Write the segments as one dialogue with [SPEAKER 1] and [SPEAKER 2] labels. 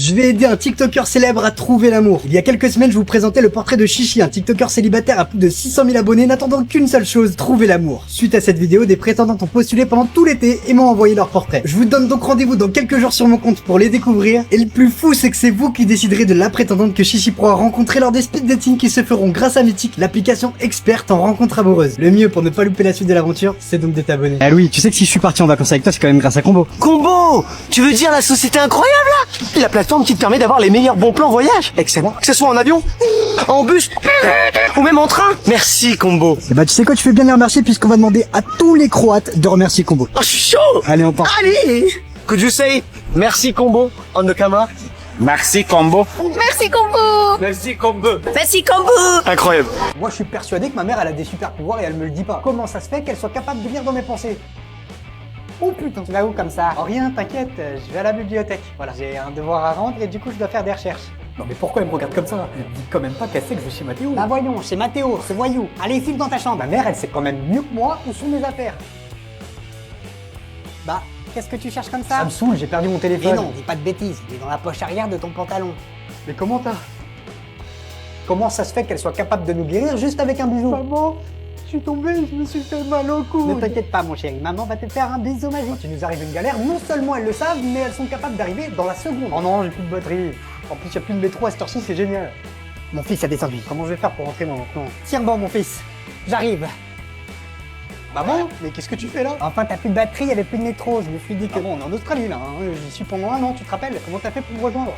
[SPEAKER 1] Je vais aider un TikToker célèbre à trouver l'amour. Il y a quelques semaines, je vous présentais le portrait de Chichi, un TikToker célibataire à plus de 600 000 abonnés n'attendant qu'une seule chose, trouver l'amour. Suite à cette vidéo, des prétendantes ont postulé pendant tout l'été et m'ont envoyé leur portrait. Je vous donne donc rendez-vous dans quelques jours sur mon compte pour les découvrir. Et le plus fou, c'est que c'est vous qui déciderez de la prétendante que Chichi pourra rencontrer lors des speed dating qui se feront grâce à Mythique, l'application experte en rencontres amoureuses. Le mieux pour ne pas louper la suite de l'aventure, c'est donc de t'abonner.
[SPEAKER 2] Eh Louis, tu sais que si je suis parti en vacances avec toi, c'est quand même grâce à Combo.
[SPEAKER 3] Combo! Tu veux dire la société incroyable là? La plateforme qui te permet d'avoir les meilleurs bons plans voyage. Excellent. Que ce soit en avion, en bus, ou même en train. Merci Combo.
[SPEAKER 2] Et bah tu sais quoi, tu fais bien les remercier puisqu'on va demander à tous les Croates de remercier Combo.
[SPEAKER 3] Oh, je suis chaud!
[SPEAKER 2] Allez, on part.
[SPEAKER 3] Allez! Could you say merci Combo on the camera?
[SPEAKER 4] Merci Combo.
[SPEAKER 5] Merci Combo.
[SPEAKER 3] Merci Combo.
[SPEAKER 5] Merci Combo.
[SPEAKER 3] Incroyable.
[SPEAKER 1] Moi, je suis persuadé que ma mère, elle a des super pouvoirs et elle me le dit pas. Comment ça se fait qu'elle soit capable de lire dans mes pensées? Oh putain, tu vas où comme ça? Oh rien, t'inquiète, je vais à la bibliothèque. Voilà, j'ai un devoir à rendre et du coup je dois faire des recherches. Non mais pourquoi elle me regarde comme ça? Elle me dit quand même pas qu'elle sait que je suis chez Mathéo. Bah voyons, chez Mathéo, ce voyou. Allez, file dans ta chambre. Ma mère, elle sait quand même mieux que moi où sont mes affaires. Bah, qu'est-ce que tu cherches comme ça? Ça me saoule, j'ai perdu mon téléphone. Mais non, dis pas de bêtises, il est dans la poche arrière de ton pantalon. Mais comment t'as? Comment ça se fait qu'elle soit capable de nous guérir juste avec un bisou? Maman, je suis tombé, je me suis fait mal au cou. Ne t'inquiète pas mon chéri, maman va te faire un bisou magique. Quand il nous arrive une galère, non seulement elles le savent, mais elles sont capables d'arriver dans la seconde. Oh non, j'ai plus de batterie. En plus, il n'y a plus de métro à cette heure-ci, c'est génial. Mon fils a descendu. Comment je vais faire pour rentrer moi maintenant? Tiens bon mon fils, j'arrive. Maman, mais qu'est-ce que tu fais là? Enfin, t'as plus de batterie, il n'y avait plus de métro. Je me suis dit que bon, on est en Australie là, hein. J'y suis pendant un an, tu te rappelles? Comment t'as fait pour me rejoindre?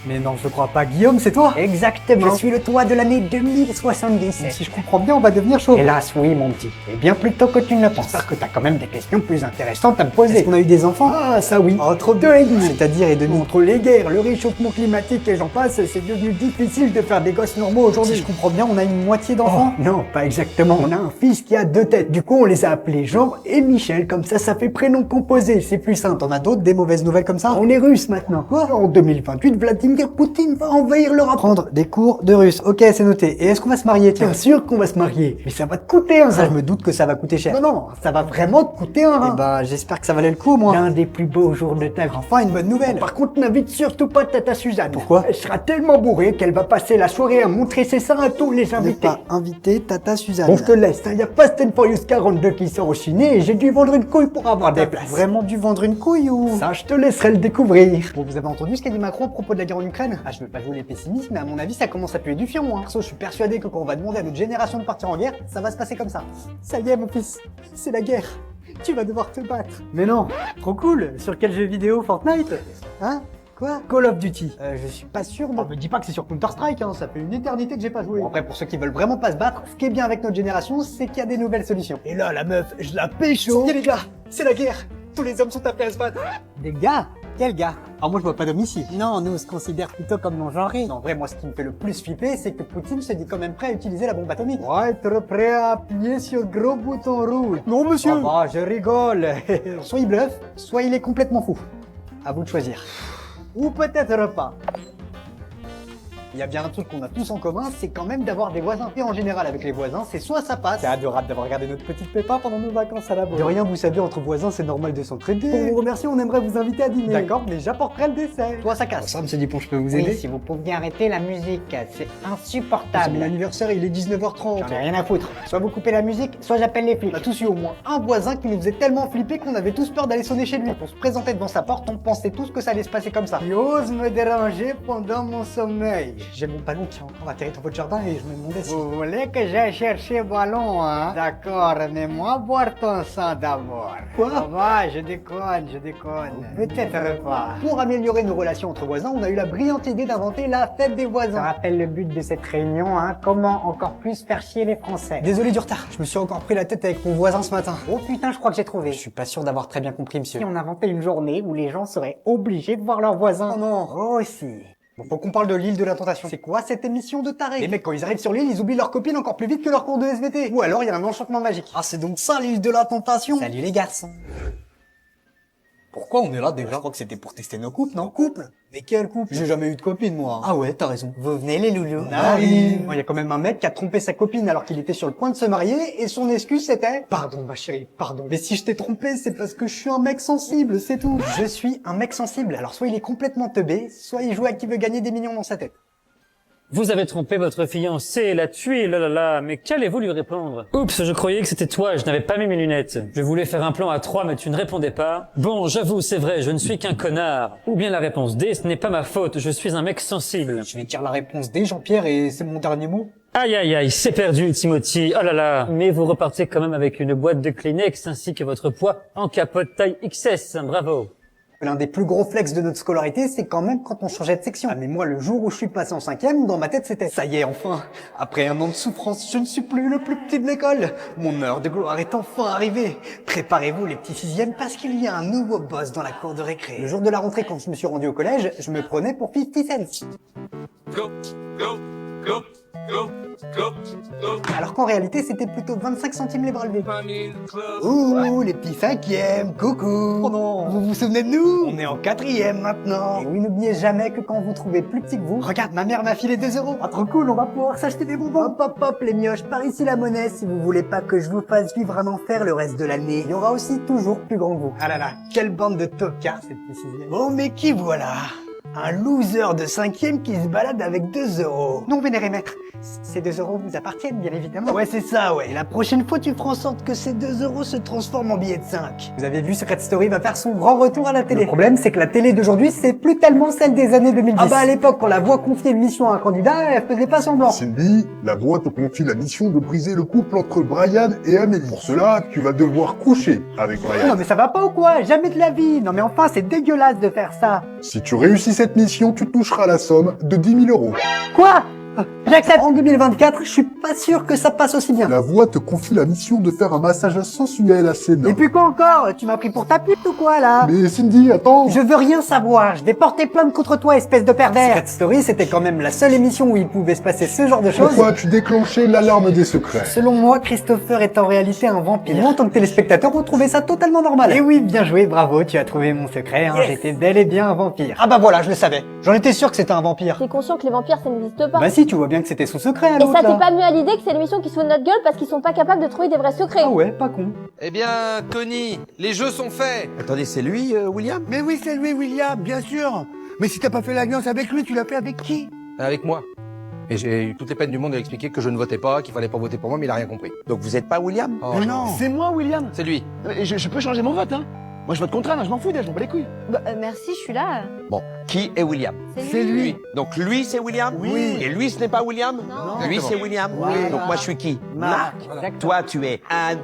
[SPEAKER 1] Mais non, je crois pas. Guillaume, c'est toi? Exactement. Je suis le toi de l'année 2077. Si je comprends bien, on va devenir chaud. Hélas, oui, mon petit. Et bien plus tôt que tu ne le penses. J'espère que t'as quand même des questions plus intéressantes à me poser. Est-ce qu'on a eu des enfants? Ah, ça oui. Entre 2,5. C'est-à-dire et demi. Entre les guerres, le réchauffement climatique et j'en passe, c'est devenu difficile de faire des gosses normaux aujourd'hui. Si je comprends bien, on a une moitié d'enfants? Oh, non, pas exactement. On a un fils qui a 2 têtes. Du coup, on les a appelés Jean et Michel. Comme ça fait prénom composé. C'est plus simple. T'en as d'autres, des mauvaises nouvelles comme ça? On est russe maintenant. Quoi? En 2028, Vladimir Poutine va envahir l'Europe. Prendre des cours de russe. Ok, c'est noté. Et est-ce qu'on va se marier? Tiens, sûr qu'on va se marier. Mais ça va te coûter un rein. Je me doute que ça va coûter cher. Non, ça va vraiment te coûter un rein. Eh bah, j'espère que ça valait le coup, moi. L'un des plus beaux jours de ta vie. Enfin, une bonne nouvelle. Bon, par contre, n'invite surtout pas Tata Suzanne. Pourquoi? Elle sera tellement bourrée qu'elle va passer la soirée à montrer ses seins à tous les invités. Ne pas inviter Tata Suzanne. Bon, je te laisse. Il y a Fast and Furious 42 qui sort au ciné et j'ai dû vendre une couille pour avoir des places. Vraiment dû vendre une couille ou? Ça, je te laisserai le découvrir. Bon, vous avez entendu ce qu'a dit Macron à propos de la guerre en Ukraine? Ah, je veux pas jouer les pessimistes, mais à mon avis, ça commence à puer du fion, hein. Perso, je suis persuadé que quand on va demander à notre génération de partir en guerre, ça va se passer comme ça. Ça y est, mon fils, c'est la guerre. Tu vas devoir te battre. Mais non, trop cool. Sur quel jeu vidéo? Fortnite? Hein? Quoi? Call of Duty. Je suis pas sûr. Me dis pas que c'est sur Counter-Strike, hein. Ça fait une éternité que j'ai pas joué. Bon, après, pour ceux qui veulent vraiment pas se battre, ce qui est bien avec notre génération, c'est qu'il y a des nouvelles solutions. Et là, la meuf, je la pécho. Et les gars, c'est la guerre. Tous les hommes sont appelés à se battre. Des gars? Quel gars? Alors moi je vois pas d'homme ici. Non, nous on se considère plutôt comme non-genrés. Non, en vrai, moi ce qui me fait le plus flipper, c'est que Poutine se dit quand même prêt à utiliser la bombe atomique. Ouais, être prêt à appuyer sur le gros bouton rouge. Non monsieur. Ah bah, je rigole. Soit il bluffe, soit il est complètement fou. À vous de choisir. Ou peut-être pas. Il y a bien un truc qu'on a tous en commun, c'est quand même d'avoir des voisins. Et en général, avec les voisins, c'est soit ça passe. C'est adorable d'avoir regardé notre petite Pépin pendant nos vacances à la bourre. De rien, vous savez, entre voisins, c'est normal de s'entraider. Pour vous remercier, on aimerait vous inviter à dîner. D'accord, mais j'apporterai le dessert. Toi, ça casse. Ça, monsieur Dupont, je peux vous aider?
[SPEAKER 6] Oui, si vous pouviez arrêter la musique, c'est insupportable.
[SPEAKER 1] C'est mon anniversaire, il est 19h30.
[SPEAKER 6] J'en ai rien à foutre. Soit vous coupez la musique, soit j'appelle les flics.
[SPEAKER 1] On a tous eu au moins un voisin qui nous faisait tellement flipper qu'on avait tous peur d'aller sonner chez lui. Quand on se présentait devant sa porte, on pensait tous que ça allait se passer comme ça. Il ose me déranger pendant mon sommeil. J'ai mon ballon qui a encore atterri dans votre jardin et je me demandais si...
[SPEAKER 6] Vous voulez que j'aille chercher ballon, hein? D'accord, mais moi boire ton sang d'abord.
[SPEAKER 1] Quoi?
[SPEAKER 6] Ça va, je déconne. Peut-être pas.
[SPEAKER 1] Pour améliorer nos relations entre voisins, on a eu la brillante idée d'inventer la fête des
[SPEAKER 6] Ça
[SPEAKER 1] voisins.
[SPEAKER 6] rappelle le but de cette réunion, hein? Comment encore plus faire chier les Français?
[SPEAKER 1] Désolé du retard, je me suis encore pris la tête avec mon voisin ce matin.
[SPEAKER 6] Oh putain, je crois que j'ai trouvé.
[SPEAKER 1] Je suis pas sûr d'avoir très bien compris, monsieur.
[SPEAKER 6] Si on inventait une journée où les gens seraient obligés de voir leurs voisins.
[SPEAKER 1] Oh non.
[SPEAKER 6] Oh si.
[SPEAKER 1] Bon, faut qu'on parle de l'île de la tentation. C'est quoi cette émission de taré? Les mecs, quand ils arrivent sur l'île, ils oublient leur copine encore plus vite que leur cours de SVT. Ou alors, il y a un enchantement magique. Ah, c'est donc ça l'île de la tentation? Salut les garçons. Pourquoi on est là déjà? Je crois que c'était pour tester nos couples, non? Couple? Mais quel couple? J'ai jamais eu de copine, moi. Ah ouais, t'as raison. Vous venez, les loulous? On arrive. Il y a quand même un mec qui a trompé sa copine alors qu'il était sur le point de se marier et son excuse c'était: pardon, ma chérie, pardon. Mais si je t'ai trompé, c'est parce que je suis un mec sensible, c'est tout. Je suis un mec sensible. Alors soit il est complètement teubé, soit il joue à qui veut gagner des millions dans sa tête.
[SPEAKER 4] Vous avez trompé votre fiancée, l'a tué, là là là, mais qu'allez-vous lui répondre? Oups, je croyais que c'était toi, je n'avais pas mis mes lunettes. Je voulais faire un plan à 3, mais tu ne répondais pas. Bon, j'avoue, c'est vrai, je ne suis qu'un connard. Ou bien la réponse D, ce n'est pas ma faute, je suis un mec sensible.
[SPEAKER 1] Je vais dire la réponse D, Jean-Pierre, et c'est mon dernier mot.
[SPEAKER 4] Aïe aïe aïe, c'est perdu, Timothy, oh là là. Mais vous repartez quand même avec une boîte de Kleenex ainsi que votre poids en capote taille XS, bravo.
[SPEAKER 1] L'un des plus gros flex de notre scolarité, c'est quand même quand on changeait de section. Ah, mais moi, le jour où je suis passé en 5e, dans ma tête, c'était: ça y est, enfin. Après un an de souffrance, je ne suis plus le plus petit de l'école. Mon heure de gloire est enfin arrivée. Préparez-vous, les petits 6e, parce qu'il y a un nouveau boss dans la cour de récré. Le jour de la rentrée, quand je me suis rendu au collège, je me prenais pour 50 cents.
[SPEAKER 7] Go, go, go, go, go, go.
[SPEAKER 1] Alors qu'en réalité, c'était plutôt 25 centimes les bras levés.
[SPEAKER 7] Money in the club.
[SPEAKER 1] Ouh, les petits 5e, coucou. Oh non. Vous vous souvenez de nous? On est en 4e maintenant. Et oui, n'oubliez jamais que quand vous trouvez plus petit que vous, regarde, ma mère m'a filé 2 euros. Ah, trop cool, on va pouvoir s'acheter des bonbons. Hop, hop, hop, les mioches, par ici la monnaie, si vous voulez pas que je vous fasse vivre un enfer le reste de l'année. Il y aura aussi toujours plus grand que vous. Ah là là, quelle bande de tocards, ces petits 6e. Bon, mais qui voilà? Un loser de 5e qui se balade avec 2 euros. Non, vénéré maître, ces 2 euros vous appartiennent, bien évidemment. Ouais, c'est ça, ouais. Et la prochaine fois, tu feras en sorte que ces 2 euros se transforment en billets de 5. Vous avez vu, Secret Story va faire son grand retour à la télé. Le problème, c'est que la télé d'aujourd'hui, c'est plus tellement celle des années 2010. Ah bah, à l'époque, quand la voix confiait une mission à un candidat, elle faisait pas semblant.
[SPEAKER 8] Cindy, la voix te confie la mission de briser le couple entre Brian et Amélie. Pour cela, tu vas devoir coucher avec Brian.
[SPEAKER 1] Non, mais ça va pas ou quoi? Jamais de la vie. Non, mais enfin, c'est dégueulasse de faire ça.
[SPEAKER 8] Si tu réussis cette mission, tu toucheras la somme de 10 000 euros.
[SPEAKER 1] Quoi? J'accepte. En 2024, je suis pas sûr que ça passe aussi bien.
[SPEAKER 8] La voix te confie la mission de faire un massage sensuel à ses nains.
[SPEAKER 1] Et puis quoi encore? Tu m'as pris pour ta pute ou quoi, là?
[SPEAKER 8] Mais Cindy, attends.
[SPEAKER 1] Je veux rien savoir. Je vais porter plainte contre toi, espèce de pervers. Secret Story, c'était quand même la seule émission où il pouvait se passer ce genre de choses.
[SPEAKER 8] Pourquoi tu déclenchais l'alarme des secrets?
[SPEAKER 1] Selon moi, Christopher est en réalité un vampire. Moi, en tant que téléspectateur, on trouvait ça totalement normal. Et oui, bien joué, bravo, tu as trouvé mon secret, hein. Yes. J'étais bel et bien un vampire. Ah bah voilà, je le savais. J'en étais sûr que c'était un vampire.
[SPEAKER 5] T'es conscient que les vampires ça n'existe pas?
[SPEAKER 1] Bah si, tu vois bien que c'était son secret, à
[SPEAKER 5] Et
[SPEAKER 1] l'autre,
[SPEAKER 5] ça
[SPEAKER 1] là.
[SPEAKER 5] t'est pas mieux à l'idée que c'est l'émission qui se fout de notre gueule parce qu'ils sont pas capables de trouver des vrais secrets?
[SPEAKER 1] Ah ouais, pas con.
[SPEAKER 9] Eh bien, Tony, les jeux sont faits.
[SPEAKER 3] Attendez, c'est lui, William?
[SPEAKER 10] Mais oui, c'est lui, William, bien sûr. Mais si t'as pas fait l'alliance avec lui, tu l'as fait avec qui?
[SPEAKER 9] Avec moi. Et j'ai eu toutes les peines du monde à expliquer que je ne votais pas, qu'il fallait pas voter pour moi, mais il a rien compris.
[SPEAKER 3] Donc vous êtes pas William?
[SPEAKER 9] Oh,
[SPEAKER 10] Mais non.
[SPEAKER 11] C'est moi, William.
[SPEAKER 9] C'est lui.
[SPEAKER 11] Je peux changer mon vote, hein. Moi, je vote contre Anne, je m'en fous d'elle, je m'en bats les couilles.
[SPEAKER 5] Bah, merci, je suis là.
[SPEAKER 3] Bon, qui est William?
[SPEAKER 10] C'est lui.
[SPEAKER 3] Donc lui, c'est William?
[SPEAKER 10] Oui.
[SPEAKER 3] Et lui, ce n'est pas William?
[SPEAKER 5] Non.
[SPEAKER 3] Lui, c'est William?
[SPEAKER 1] Oui.
[SPEAKER 3] Donc moi, je suis qui?
[SPEAKER 1] Marc.
[SPEAKER 3] Toi, tu es Anne.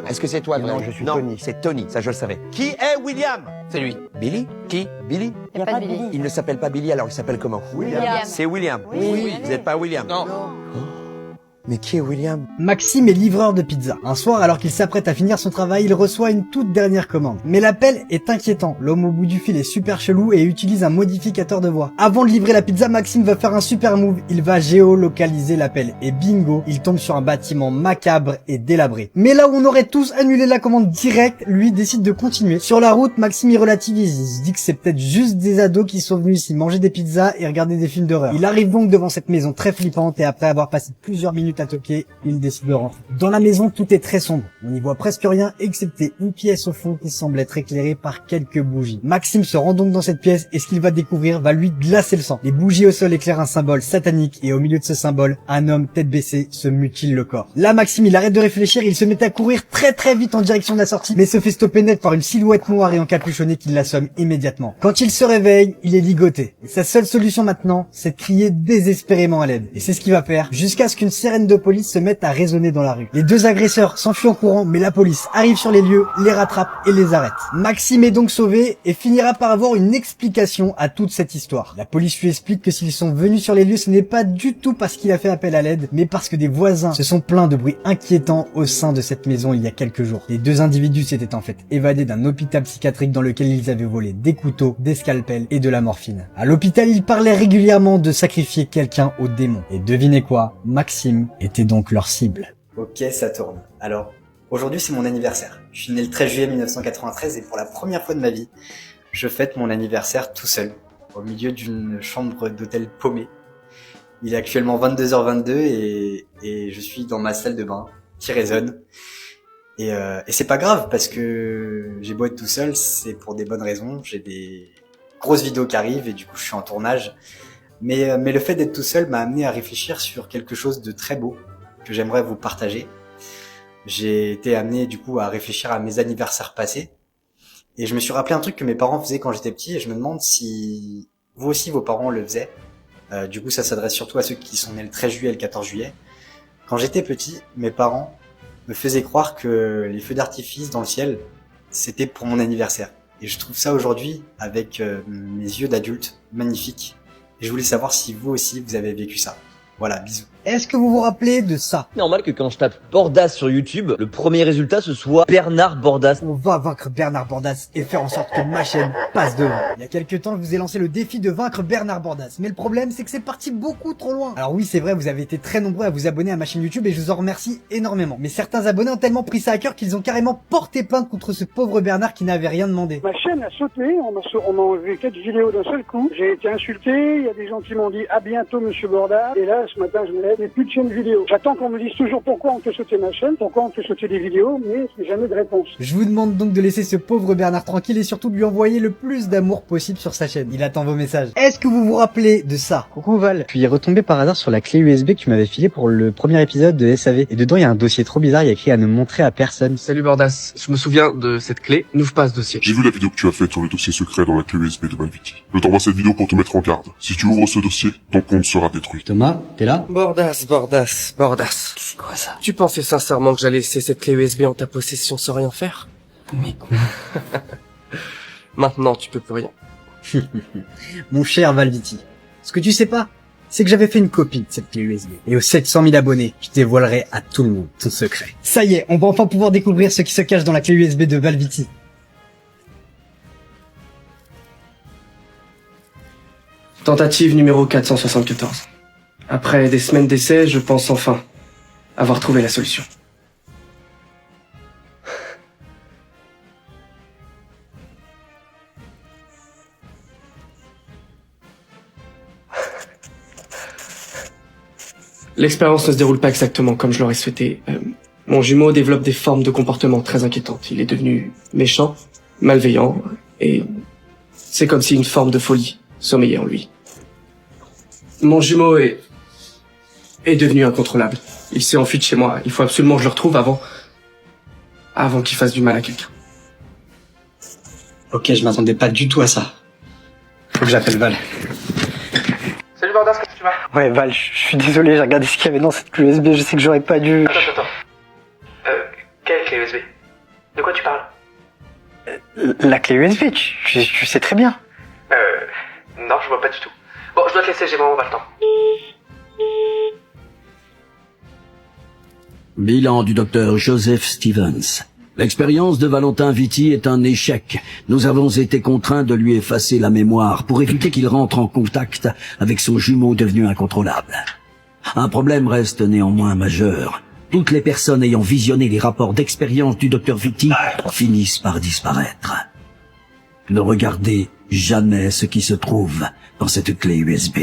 [SPEAKER 3] Est-ce que c'est toi le vrai?
[SPEAKER 10] Non, je suis Tony.
[SPEAKER 3] C'est Tony, ça je le savais. Qui est William?
[SPEAKER 9] C'est lui.
[SPEAKER 3] Billy? Qui? Billy?
[SPEAKER 5] Y a pas de Billy.
[SPEAKER 3] Il ne s'appelle pas Billy, alors il s'appelle comment?
[SPEAKER 5] William.
[SPEAKER 3] C'est William.
[SPEAKER 5] Oui.
[SPEAKER 3] Vous n'êtes pas William?
[SPEAKER 9] Non.
[SPEAKER 3] Mais qui est William?
[SPEAKER 2] Maxime est livreur de pizza. Un soir, alors qu'il s'apprête à finir son travail, il reçoit une toute dernière commande. Mais l'appel est inquiétant. L'homme au bout du fil est super chelou et utilise un modificateur de voix. Avant de livrer la pizza, Maxime va faire un super move. Il va géolocaliser l'appel. Et bingo, il tombe sur un bâtiment macabre et délabré. Mais là où on aurait tous annulé la commande directe, lui décide de continuer. Sur la route, Maxime y relativise. Il se dit que c'est peut-être juste des ados qui sont venus ici manger des pizzas et regarder des films d'horreur. Il arrive donc devant cette maison très flippante et après avoir passé plusieurs minutes à toquer, il décide de rentrer. Dans la maison, tout est très sombre. On n'y voit presque rien, excepté une pièce au fond qui semble être éclairée par quelques bougies. Maxime se rend donc dans cette pièce et ce qu'il va découvrir va lui glacer le sang. Les bougies au sol éclairent un symbole satanique et au milieu de ce symbole, un homme tête baissée se mutile le corps. Là, Maxime, il arrête de réfléchir, il se met à courir très vite en direction de la sortie, mais se fait stopper net par une silhouette noire et encapuchonnée qui l'assomme immédiatement. Quand il se réveille, il est ligoté. Et sa seule solution maintenant, c'est de crier désespérément à l'aide. Et c'est ce qu'il va faire, jusqu'à ce qu'une sirène de police se mettent à résonner dans la rue. Les deux agresseurs s'enfuient en courant, mais la police arrive sur les lieux, les rattrape et les arrête. Maxime est donc sauvé et finira par avoir une explication à toute cette histoire. La police lui explique que s'ils sont venus sur les lieux, ce n'est pas du tout parce qu'il a fait appel à l'aide, mais parce que des voisins se sont plaints de bruits inquiétants au sein de cette maison il y a quelques jours. Les deux individus s'étaient en fait évadés d'un hôpital psychiatrique dans lequel ils avaient volé des couteaux, des scalpels et de la morphine. À l'hôpital, ils parlaient régulièrement de sacrifier quelqu'un au démon. Et devinez quoi, Maxime était donc leur cible.
[SPEAKER 12] Ok, ça tourne. Alors, Aujourd'hui, c'est mon anniversaire. Je suis né le 13 juillet 1993 et pour la première fois de ma vie, je fête mon anniversaire tout seul, au milieu d'une chambre d'hôtel paumée. Il est actuellement 22h22 et je suis dans ma salle de bain qui résonne. Et c'est pas grave parce que j'ai beau être tout seul, c'est pour des bonnes raisons. J'ai des grosses vidéos qui arrivent et du coup je suis en tournage. Mais le fait d'être tout seul m'a amené à réfléchir sur quelque chose de très beau que j'aimerais vous partager. J'ai été amené du coup à réfléchir à mes anniversaires passés et je me suis rappelé un truc que mes parents faisaient quand j'étais petit et je me demande si vous aussi vos parents le faisaient. Du coup ça s'adresse surtout à ceux qui sont nés le 13 juillet et le 14 juillet. Quand j'étais petit, mes parents me faisaient croire que les feux d'artifice dans le ciel, c'était pour mon anniversaire. Et je trouve ça aujourd'hui, avec mes yeux d'adulte, magnifique. Et je voulais savoir si vous aussi vous avez vécu ça. Voilà, bisous.
[SPEAKER 2] Est-ce que vous vous rappelez de ça?
[SPEAKER 13] Normal que quand je tape Bordas sur YouTube, le premier résultat ce soit Bernard Bordas.
[SPEAKER 2] On va vaincre Bernard Bordas et faire en sorte que ma chaîne passe devant. Il y a quelques temps, je vous ai lancé le défi de vaincre Bernard Bordas. Mais le problème, c'est que c'est parti beaucoup trop loin. Alors oui, c'est vrai, vous avez été très nombreux à vous abonner à ma chaîne YouTube et je vous en remercie énormément. Mais certains abonnés ont tellement pris ça à cœur qu'ils ont carrément porté plainte contre ce pauvre Bernard qui n'avait rien demandé.
[SPEAKER 14] Ma chaîne a sauté, on m'a enlevé 4 vidéos d'un seul coup. J'ai été insulté, il y a des gens qui m'ont dit à bientôt monsieur Bordas. Et là, ce matin, je me lève et plus de chaîne vidéo. J'attends qu'on me dise toujours pourquoi on fait sauter ma chaîne, pourquoi on fait sauter des vidéos, mais c'est jamais de réponse.
[SPEAKER 2] Je vous demande donc de laisser ce pauvre Bernard tranquille et surtout de lui envoyer le plus d'amour possible sur sa chaîne. Il attend vos messages. Est-ce que vous vous rappelez de ça?
[SPEAKER 15] Coucou Val. Je suis retombé par hasard sur la clé USB que tu m'avais filée pour le premier épisode de SAV. Et dedans, il y a un dossier trop bizarre, il y a écrit à ne montrer à personne.
[SPEAKER 16] Salut Bordas, je me souviens de cette clé. N'ouvre pas ce dossier.
[SPEAKER 8] J'ai vu la vidéo que tu as faite sur le dossier secret dans la clé USB de Valviti. Je t'envoie cette vidéo pour te mettre en garde. Si tu ouvres ce dossier, ton compte sera détruit.
[SPEAKER 15] Thomas, t'es là?
[SPEAKER 16] Bordas.
[SPEAKER 15] C'est quoi ça?
[SPEAKER 16] Tu pensais sincèrement que j'allais laisser cette clé USB en ta possession sans rien faire?
[SPEAKER 15] Mais quoi?
[SPEAKER 16] Maintenant, tu peux plus rien.
[SPEAKER 2] Mon cher Valviti, ce que tu sais pas, c'est que j'avais fait une copie de cette clé USB. Et aux 700 000 abonnés, je dévoilerai à tout le monde ton secret. Ça y est, on va enfin pouvoir découvrir ce qui se cache dans la clé USB de Valviti.
[SPEAKER 16] Tentative numéro 474. Après des semaines d'essais, je pense enfin avoir trouvé la solution. L'expérience ne se déroule pas exactement comme je l'aurais souhaité. Mon jumeau développe des formes de comportement très inquiétantes. Il est devenu méchant, malveillant, et c'est comme si une forme de folie sommeillait en lui. Mon jumeau est devenu incontrôlable. Il s'est enfui de chez moi. Il faut absolument que je le retrouve avant qu'il fasse du mal à quelqu'un.
[SPEAKER 2] Ok, je m'attendais pas du tout à ça. Faut que j'appelle Val.
[SPEAKER 16] Salut Bordas, comment tu vas?
[SPEAKER 2] Ouais, Val, je suis désolé, j'ai regardé ce qu'il y avait dans cette clé USB, je sais que j'aurais pas dû...
[SPEAKER 16] Attends. Quelle clé USB? De quoi tu parles?
[SPEAKER 2] La clé USB, tu sais très bien.
[SPEAKER 16] Non, je vois pas du tout. Bon, je dois te laisser, j'ai vraiment pas le temps.
[SPEAKER 17] Bilan du docteur Joseph Stevens. L'expérience de Valentin Vitti est un échec. Nous avons été contraints de lui effacer la mémoire pour éviter qu'il rentre en contact avec son jumeau devenu incontrôlable. Un problème reste néanmoins majeur. Toutes les personnes ayant visionné les rapports d'expérience du docteur Vitti finissent par disparaître. Ne regardez jamais ce qui se trouve dans cette clé USB.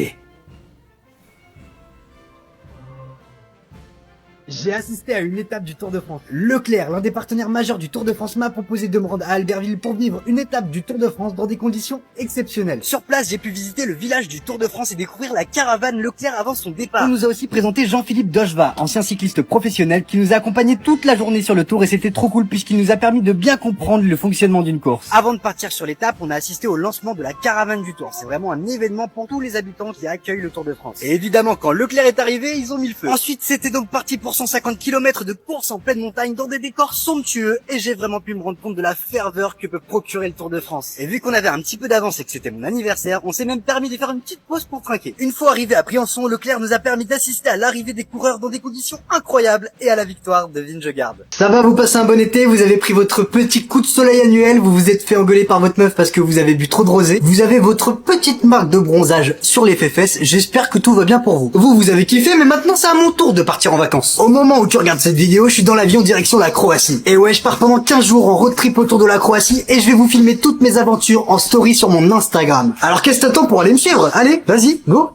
[SPEAKER 2] J'ai assisté à une étape du Tour de France. Leclerc, l'un des partenaires majeurs du Tour de France, m'a proposé de me rendre à Albertville pour vivre une étape du Tour de France dans des conditions exceptionnelles. Sur place, j'ai pu visiter le village du Tour de France et découvrir la caravane Leclerc avant son départ. On nous a aussi présenté Jean-Philippe Docheva, ancien cycliste professionnel qui nous a accompagnés toute la journée sur le Tour et c'était trop cool puisqu'il nous a permis de bien comprendre le fonctionnement d'une course. Avant de partir sur l'étape, on a assisté au lancement de la caravane du Tour. C'est vraiment un événement pour tous les habitants qui accueillent le Tour de France. Et évidemment, quand Leclerc est arrivé, ils ont mis le feu. Ensuite, c'était donc parti pour 150 km de course en pleine montagne dans des décors somptueux et j'ai vraiment pu me rendre compte de la ferveur que peut procurer le Tour de France. Et vu qu'on avait un petit peu d'avance et que c'était mon anniversaire, on s'est même permis de faire une petite pause pour trinquer. Une fois arrivé à Briançon, Leclerc nous a permis d'assister à l'arrivée des coureurs dans des conditions incroyables et à la victoire de Vingegaard. Ça va, vous passez un bon été, vous avez pris votre petit coup de soleil annuel, vous vous êtes fait engueuler par votre meuf parce que vous avez bu trop de rosé, vous avez votre petite marque de bronzage sur les fesses, j'espère que tout va bien pour vous. Vous avez kiffé, mais maintenant c'est à mon tour de partir en vacances. Au moment où tu regardes cette vidéo, je suis dans l'avion direction la Croatie. Et ouais, je pars pendant 15 jours en road trip autour de la Croatie et je vais vous filmer toutes mes aventures en story sur mon Instagram. Alors qu'est-ce que t'attends pour aller me suivre? Allez, vas-y, go!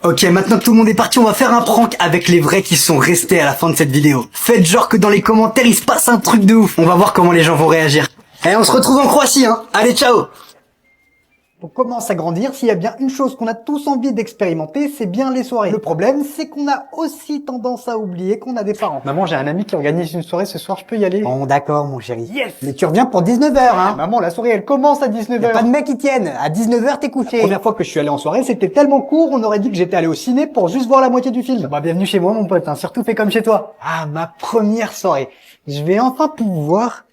[SPEAKER 2] Ok, maintenant que tout le monde est parti, on va faire un prank avec les vrais qui sont restés à la fin de cette vidéo. Faites genre que dans les commentaires, il se passe un truc de ouf. On va voir comment les gens vont réagir. Et on se retrouve en Croatie, hein. Allez, ciao!
[SPEAKER 1] On commence à grandir, s'il y a bien une chose qu'on a tous envie d'expérimenter, c'est bien les soirées. Le problème, c'est qu'on a aussi tendance à oublier qu'on a des parents. Maman, j'ai un ami qui organise une soirée ce soir, je peux y aller? Bon, d'accord, mon chéri. Yes! Mais tu reviens pour 19h, hein? Maman, la soirée, elle commence à 19h. Y'a pas de mec qui tienne. À 19h, t'es couché. La première fois que je suis allé en soirée, c'était tellement court, on aurait dit que j'étais allé au ciné pour juste voir la moitié du film. Bah, bienvenue chez moi, mon pote, hein. Surtout fais comme chez toi. Ah, ma première soirée. Je vais enfin pouvoir...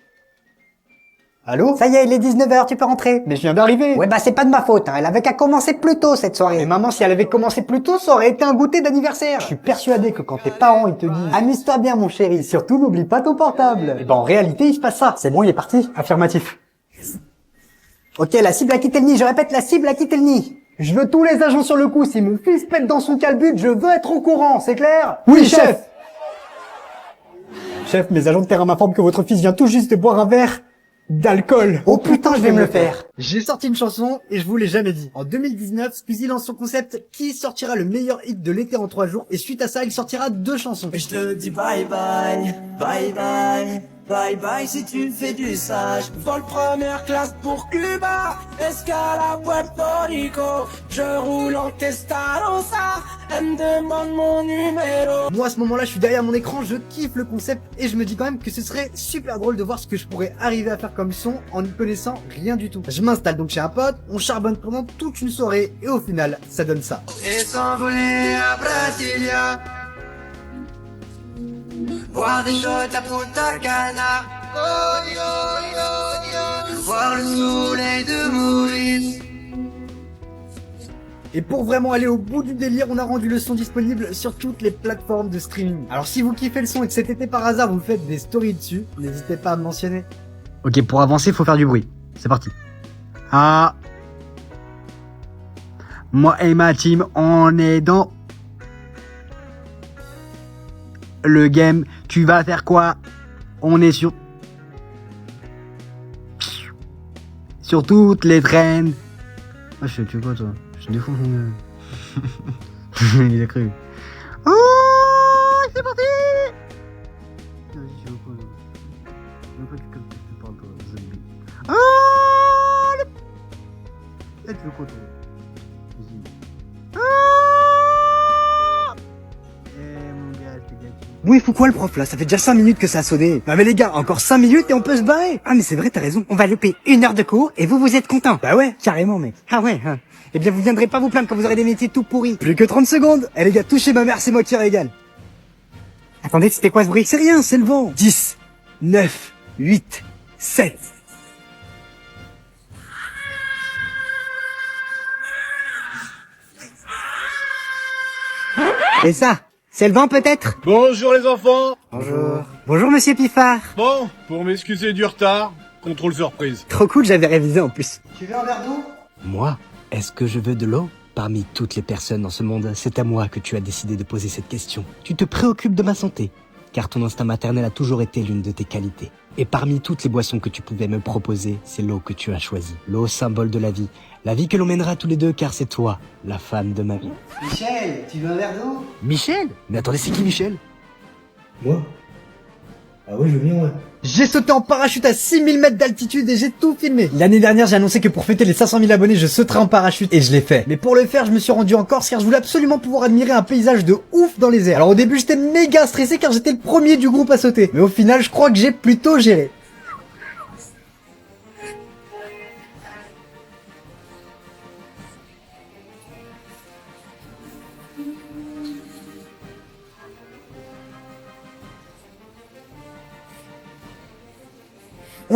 [SPEAKER 1] Allô? Ça y est, il est 19h, tu peux rentrer. Mais je viens d'arriver. Ouais, bah c'est pas de ma faute, hein. Elle avait qu'à commencer plus tôt cette soirée. Mais maman, si elle avait commencé plus tôt, ça aurait été un goûter d'anniversaire. Je suis persuadé que quand tes parents, ils te disent amuse-toi bien mon chéri, surtout n'oublie pas ton portable. Et ben en réalité, il se passe ça. C'est bon, il est parti. Affirmatif. Ok, la cible a quitté le nid, je répète, la cible a quitté le nid. Je veux tous les agents sur le coup, si mon fils pète dans son calbut, je veux être au courant, c'est clair? Oui, chef. Chef, mes agents de terrain m'informent que votre fils vient tout juste de boire un verre d'alcool. Oh putain, je vais me le faire.
[SPEAKER 2] J'ai sorti une chanson et je vous l'ai jamais dit. En 2019, Squeezie lance son concept qui sortira le meilleur hit de l'été en 3 jours et suite à ça, il sortira 2 chansons.
[SPEAKER 18] Je te dis bye bye, bye bye, bye bye si tu fais du sage. Vol première classe pour Cuba, escale à Puerto Rico. Je roule en Testarossa, elle me demande mon numéro.
[SPEAKER 2] Moi à ce moment-là, je suis derrière mon écran, je kiffe le concept et je me dis quand même que ce serait super drôle de voir ce que je pourrais arriver à faire comme son en ne connaissant rien du tout. Je m'installe donc chez un pote, on charbonne pendant toute une soirée et au final, ça donne ça.
[SPEAKER 18] Et s'envoler à Brasilia, boire des shots à Punta Cana, voir le soleil de Maurice.
[SPEAKER 2] Et pour vraiment aller au bout du délire, on a rendu le son disponible sur toutes les plateformes de streaming. Alors si vous kiffez le son et que cet été par hasard vous faites des stories dessus, n'hésitez pas à me mentionner. Ok, pour avancer, faut faire du bruit. C'est parti. Ah. Moi et ma team, on est dans le game. Tu vas faire quoi? On est sur toutes les trends. Ah, tu veux quoi, toi? Je défonce mon gars. Il a cru. Oh, c'est parti! Vas-y, tu veux quoi, toi? Je veux pas que tu parles, toi, zombie. Oh, le... tu veux quoi, toi? Vas-y. Oh, mon gars, t'es gâté. Bon, il faut quoi, le prof, là? Ça fait déjà 5 minutes que ça a sonné. Non, mais les gars, encore 5 minutes et on peut se barrer. Ah, mais c'est vrai, t'as raison. On va louper 1 heure de cours et vous êtes contents. Bah ouais, carrément, mec. Ah ouais, hein. Eh bien, vous viendrez pas vous plaindre quand vous aurez des métiers tout pourris. Plus que 30 secondes. Eh les gars, touchez ma mère, c'est moi qui régale. Attendez, c'était quoi ce bruit? C'est rien, c'est le vent. 10, 9, 8, 7. Et ça, c'est le vent peut-être?
[SPEAKER 19] Bonjour les enfants.
[SPEAKER 2] Bonjour. Bonjour monsieur Piffard.
[SPEAKER 19] Bon, pour m'excuser du retard, contrôle surprise.
[SPEAKER 2] Trop cool, j'avais révisé en plus.
[SPEAKER 1] Tu veux un verre d'eau?
[SPEAKER 20] Moi? Est-ce que je veux de l'eau? Parmi toutes les personnes dans ce monde, c'est à moi que tu as décidé de poser cette question. Tu te préoccupes de ma santé, car ton instinct maternel a toujours été l'une de tes qualités. Et parmi toutes les boissons que tu pouvais me proposer, c'est l'eau que tu as choisie. L'eau, symbole de la vie que l'on mènera tous les deux, car c'est toi, la femme de ma vie.
[SPEAKER 1] Michel, tu veux un verre d'eau?
[SPEAKER 20] Michel? Mais attendez, c'est qui Michel?
[SPEAKER 2] Moi? Ah oui, je veux bien, ouais. J'ai sauté en parachute à 6000 mètres d'altitude et j'ai tout filmé. L'année dernière, j'ai annoncé que pour fêter les 500 000 abonnés, je sauterais en parachute et je l'ai fait. Mais pour le faire, je me suis rendu en Corse car je voulais absolument pouvoir admirer un paysage de ouf dans les airs. Alors au début, j'étais méga stressé car j'étais le premier du groupe à sauter. Mais au final, je crois que j'ai plutôt géré.